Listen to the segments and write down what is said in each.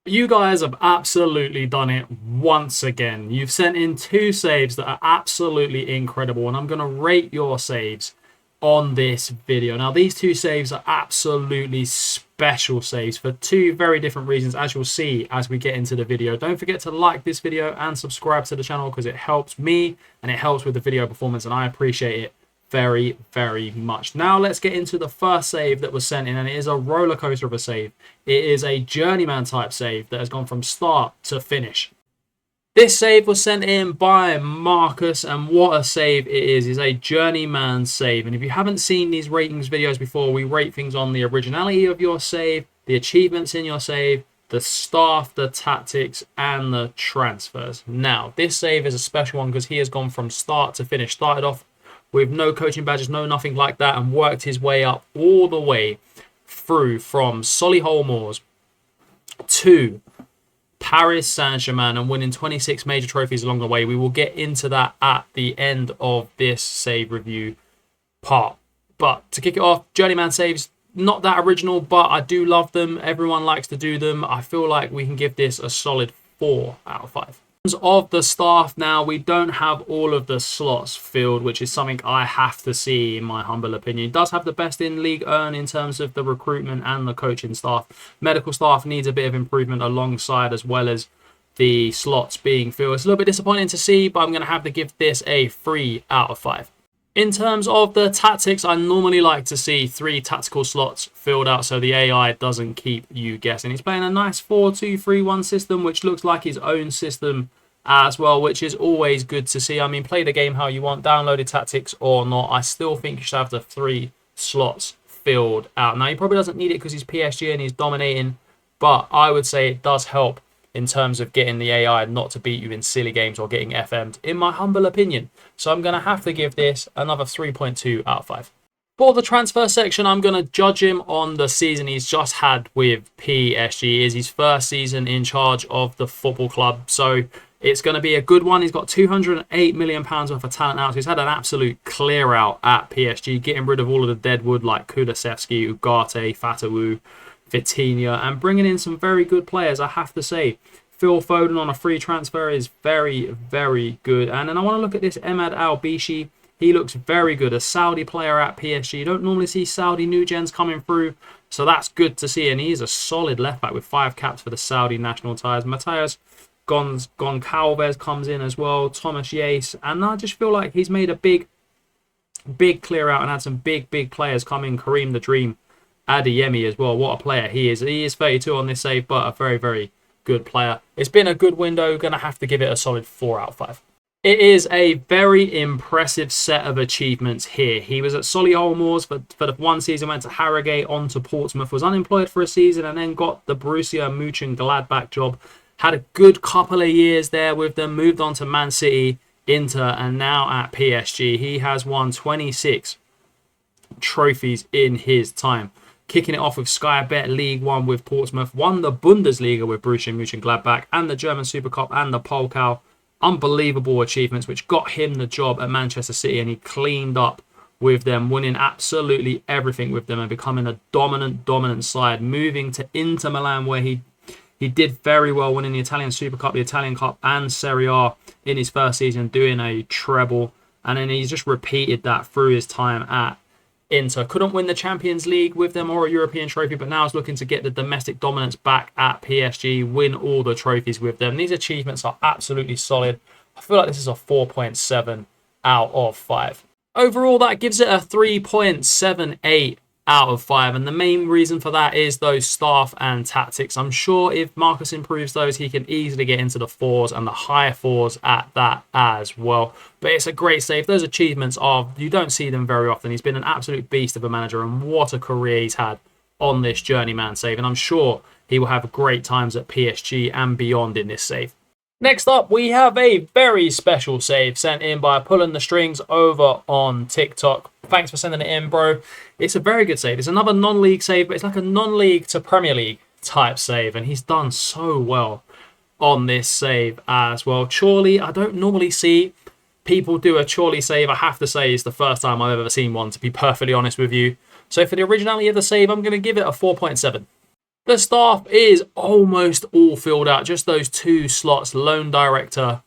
You guys have absolutely done it once again. You've sent in two saves that are absolutely incredible, and I'm going to rate your saves on this video. Now, these two saves are absolutely special saves for two very different reasons, as you'll see as we get into the video. Don't forget to like this video and subscribe to the channel because it helps me and it helps with the video performance, and I appreciate it very, very much. Now let's get into the first save that was sent in, and it is a roller coaster of a save. It is a journeyman type save that has gone from start to finish. This save was sent in by Marcus, and what a save it is a journeyman save. And if you haven't seen these ratings videos before, we rate things on the originality of your save, the achievements in your save, the staff, the tactics, and the transfers. Now, this save is a special one because he has gone from start to finish. Started off with no coaching badges, no nothing like that, and worked his way up all the way through from Solihull to Paris Saint-Germain and winning 26 major trophies along the way. We will get into that at the end of this save review part. But to kick it off, journeyman saves, not that original, but I do love them. Everyone likes to do them. I feel like we can give this a solid 4 out of 5. Of the staff now, we don't have all of the slots filled, which is something I have to see in my humble opinion. It does have the best in League Earn in terms of the recruitment and the coaching staff. Medical staff needs a bit of improvement alongside, as well as the slots being filled. It's a little bit disappointing to see, but I'm going to have to give this a 3 out of 5. In terms of the tactics, I normally like to see 3 tactical slots filled out so the AI doesn't keep you guessing. He's playing a nice 4-2-3-1 system, which looks like his own system as well, which is always good to see. I mean, play the game how you want, downloaded tactics or not. I still think you should have the 3 slots filled out. Now, he probably doesn't need it because he's PSG and he's dominating, but I would say it does help in terms of getting the AI not to beat you in silly games or getting FM'd, in my humble opinion. So I'm going to have to give this another 3.2 out of 5. For the transfer section, I'm going to judge him on the season he's just had with PSG. It is his first season in charge of the football club, so it's going to be a good one. He's got £208 million worth of talent now, so he's had an absolute clear out at PSG, getting rid of all of the deadwood like Kulusevski, Ugarte, Fatawu, Vitinha, and bringing in some very good players, I have to say. Phil Foden on a free transfer is very, very good. And then I want to look at this Emad Al-Bishi. He looks very good. A Saudi player at PSG. You don't normally see Saudi new gens coming through, so that's good to see. And he's a solid left back with 5 caps for the Saudi national ties. Matthias Goncalves comes in as well. Thomas Yace. And I just feel like he's made a big clear out and had some big players come in. Kareem the Dream Adeyemi as well. What a player he is. He is 32 on this save, but a very, very good player. It's been a good window. Going to have to give it a solid 4 out of 5. It is a very impressive set of achievements here. He was at Solihull Moors for the one season, went to Harrogate, on to Portsmouth, was unemployed for a season, and then got the Borussia Mönchengladbach job. Had a good couple of years there with them, moved on to Man City, Inter, and now at PSG. He has won 26 trophies in his time. Kicking it off with Sky Bet League 1 with Portsmouth, won the Bundesliga with Borussia Mönchengladbach, and the German Super Cup and the Pokal. Unbelievable achievements, which got him the job at Manchester City, and he cleaned up with them, winning absolutely everything with them and becoming a dominant side. Moving to Inter Milan, where he did very well, winning the Italian Super Cup, the Italian Cup, and Serie A in his first season, doing a treble. And then he's just repeated that through his time at Inter. Couldn't win the Champions League with them or a European trophy, but now is looking to get the domestic dominance back at PSG, win all the trophies with them. These achievements are absolutely solid. I feel like this is a 4.7 out of 5. Overall, that gives it a 3.78 out of 5, and the main reason for that is those staff and tactics. I'm sure if Marcus improves those, he can easily get into the 4s and the higher 4s at that as well. But it's a great save. Those achievements you don't see them very often. He's been an absolute beast of a manager, and what a career he's had on this journeyman save, and I'm sure he will have great times at PSG and beyond in this save. Next up, we have a very special save sent in by Pulling the Strings over on TikTok. Thanks for sending it in, bro. It's a very good save. It's another non-league save, but it's like a non-league to Premier League type save, and he's done so well on this save as well. Chorley, I don't normally see people do a Chorley save. I have to say it's the first time I've ever seen one, to be perfectly honest with you. So for the originality of the save, I'm going to give it a 4.7. The staff is almost all filled out. Just those 2 slots, loan director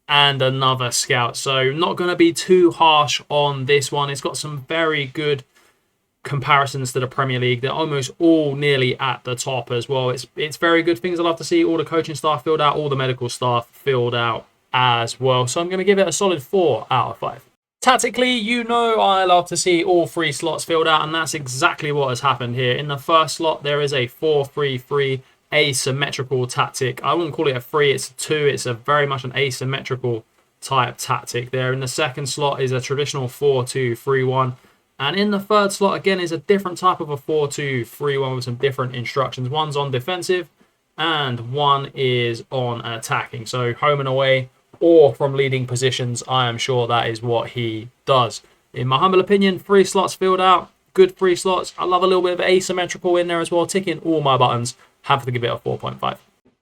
and another scout. So not going to be too harsh on this one. It's got some very good comparisons to the Premier League. They're almost all nearly at the top as well. It's very good things I love to see. All the coaching staff filled out, all the medical staff filled out as well. So I'm going to give it a solid 4 out of 5. Tactically, you know I love to see all 3 slots filled out, and that's exactly what has happened here. In the first slot, there is a 4-3-3 asymmetrical tactic. I wouldn't call it a 3, it's a 2. It's a very much an asymmetrical type tactic there. In the second slot is a traditional 4-2-3-1. And in the third slot, again, is a different type of a 4-2-3-1 with some different instructions. One's on defensive and one is on attacking. So home and away or from leading positions, I am sure that is what he does. In my humble opinion, 3 slots filled out. Good 3 slots. I love a little bit of asymmetrical in there as well. Ticking all my buttons. Have to give it a 4.5.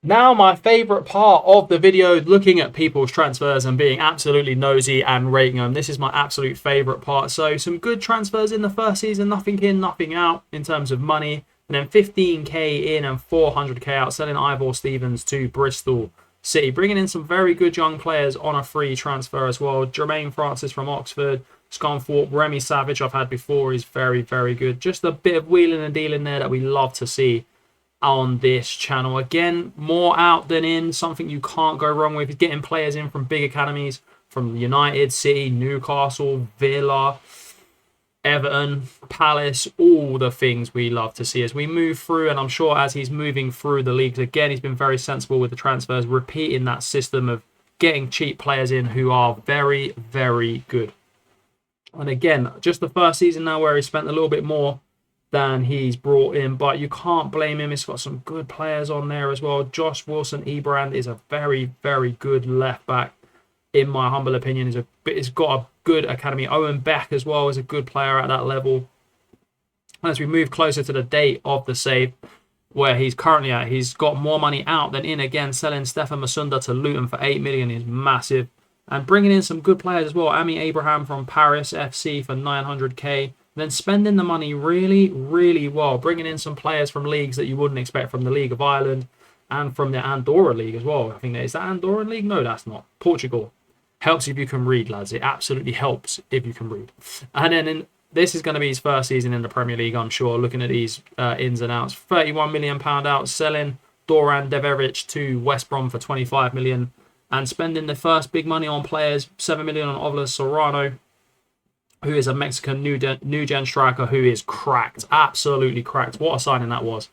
Now, my favorite part of the video, looking at people's transfers and being absolutely nosy and rating them. This is my absolute favorite part. So some good transfers in the first season, nothing in, nothing out in terms of money. And then 15k in and 400k out, selling Ivor Stevens to Bristol City. Bringing in some very good young players on a free transfer as well. Jermaine Francis from Oxford, Scunthorpe, Remy Savage I've had before is very, very good. Just a bit of wheeling and dealing there that we love to see on this channel. Again, more out than in, something you can't go wrong with. Getting players in from big academies, from United, City, Newcastle, Villa, Everton, Palace, all the things we love to see as we move through. And I'm sure as he's moving through the leagues, again, he's been very sensible with the transfers, repeating that system of getting cheap players in who are very, very good. And again, just the first season now where he spent a little bit more than he's brought in, but you can't blame him. It's got some good players on there as well. Josh Wilson-Ebrand is a very, very good left back, in my humble opinion. He's got a good academy. Owen Beck as well is a good player at that level. As we move closer to the date of the save, where he's currently at, he's got more money out than in. Again, selling Stefan Masunda to Luton for 8 million is massive. And bringing in some good players as well. Ami Abraham from Paris FC for 900k. Then spending the money really, really well. Bringing in some players from leagues that you wouldn't expect, from the League of Ireland and from the Andorra League as well. I think is that Andorran League? No, that's not. Portugal. Helps if you can read, lads. It absolutely helps if you can read. And then this is going to be his first season in the Premier League, I'm sure, looking at these ins and outs. £31 million out, selling Doran Devereich to West Brom for 25 million. And spending the first big money on players, 7 million on Ovla Serrano, who is a Mexican new gen striker who is cracked, absolutely cracked. What a signing that was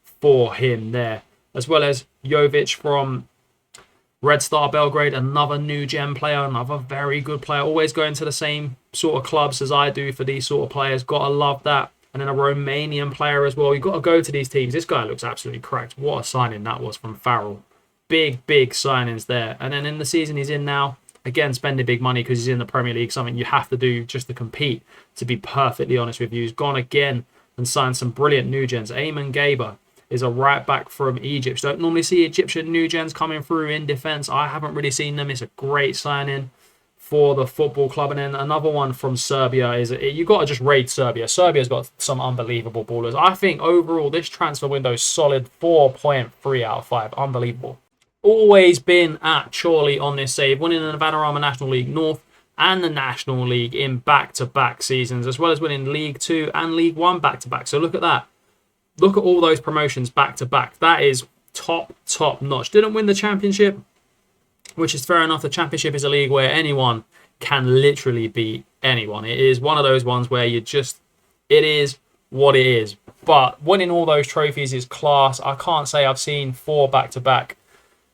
for him there. As well as Jovic from Red Star Belgrade, another new gen player, another very good player. Always going to the same sort of clubs as I do for these sort of players. Gotta love that. And then a Romanian player as well. You've got to go to these teams. This guy looks absolutely cracked. What a signing that was from Farrell. Big, big signings there. And then in the season he's in now, again, spending big money because he's in the Premier League, something you have to do just to compete, to be perfectly honest with you. He's gone again and signed some brilliant new gens. Ayman Gaber is a right back from Egypt. Don't normally see Egyptian new gens coming through in defence. I haven't really seen them. It's a great signing for the football club. And then another one from Serbia is, you got to just raid Serbia. Serbia's got some unbelievable ballers. I think overall this transfer window is solid 4.3 out of 5. Unbelievable. Always been at Chorley on this save, winning the Vanarama National League North and the National League in back-to-back seasons, as well as winning League 2 and League 1 back-to-back. So look at that. Look at all those promotions back-to-back. That is top notch. Didn't win the championship, which is fair enough. The championship is a league where anyone can literally beat anyone. It is one of those ones where it is what it is. But winning all those trophies is class. I can't say I've seen 4 back-to-back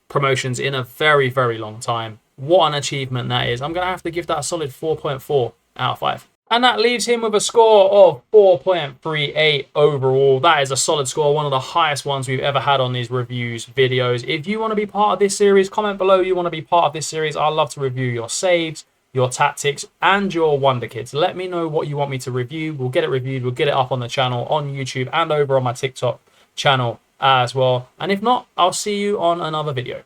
promotions in a very, very long time. What an achievement that is. I'm going to have to give that a solid 4.4 out of 5. And that leaves him with a score of 4.38 overall. That is a solid score, one of the highest ones we've ever had on these reviews videos. If you want to be part of this series, comment below you want to be part of this series. I'd love to review your saves, your tactics, and your wonder kids. Let me know what you want me to review. We'll get it reviewed. We'll get it up on the channel, on YouTube, and over on my TikTok channel as well. And if not, I'll see you on another video.